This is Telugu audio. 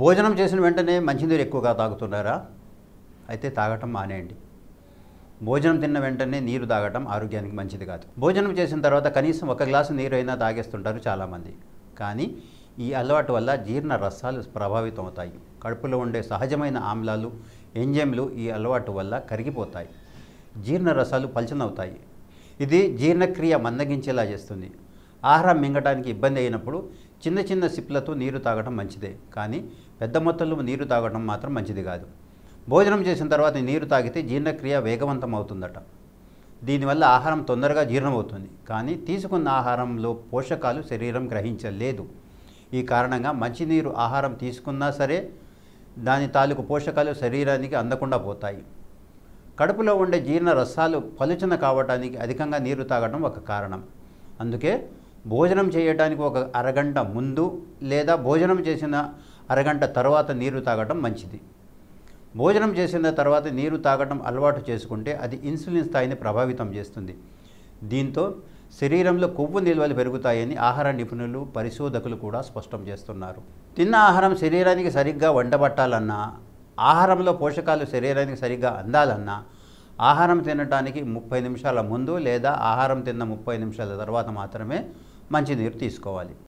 భోజనం చేసిన వెంటనే మంచినీరు ఎక్కువగా తాగుతున్నారా? అయితే తాగటం మానేయండి. భోజనం తిన్న వెంటనే నీరు తాగటం ఆరోగ్యానికి మంచిది కాదు. భోజనం చేసిన తర్వాత కనీసం ఒక గ్లాసు నీరు అయినా తాగేస్తుంటారు చాలామంది. కానీ ఈ అలవాటు వల్ల జీర్ణ రసాలు ప్రభావితం అవుతాయి. కడుపులో ఉండే సహజమైన ఆమ్లాలు, ఎంజైమ్లు ఈ అలవాటు వల్ల కరిగిపోతాయి. జీర్ణ రసాలు పల్చనవుతాయి. ఇది జీర్ణక్రియ మందగించేలా చేస్తుంది. ఆహారం మింగటానికి ఇబ్బంది అయినప్పుడు చిన్న చిన్న సిప్లతో నీరు తాగడం మంచిదే, కానీ పెద్ద మొత్తంలో నీరు తాగడం మాత్రం మంచిది కాదు. భోజనం చేసిన తర్వాత నీరు తాగితే జీర్ణక్రియ వేగవంతం అవుతుందట. దీనివల్ల ఆహారం తొందరగా జీర్ణమవుతుంది, కానీ తీసుకున్న ఆహారంలో పోషకాలు శరీరం గ్రహించలేదు. ఈ కారణంగా మంచినీరు ఆహారం తీసుకున్నా సరే దాని తాలూకు పోషకాలు శరీరానికి అందకుండా పోతాయి. కడుపులో ఉండే జీర్ణ రసాలు పలుచన కావడానికి అధికంగా నీరు తాగడం ఒక కారణం. అందుకే భోజనం చేయడానికి ఒక అరగంట ముందు లేదా భోజనం చేసిన అరగంట తర్వాత నీరు తాగడం మంచిది. భోజనం చేసిన తర్వాత నీరు తాగడం అలవాటు చేసుకుంటే అది ఇన్సులిన్ స్థాయిని ప్రభావితం చేస్తుంది. దీంతో శరీరంలో కొవ్వు నిల్వలు పెరుగుతాయని ఆహార నిపుణులు, పరిశోధకులు కూడా స్పష్టం చేస్తున్నారు. తిన్న ఆహారం శరీరానికి సరిగ్గా వండబట్టాలన్నా, ఆహారంలో పోషకాలు శరీరానికి సరిగ్గా అందాలన్నా ఆహారం తినడానికి 30 నిమిషాల ముందు లేదా ఆహారం తిన్న 30 నిమిషాల తర్వాత మాత్రమే మంచినీరు తీసుకోవాలి.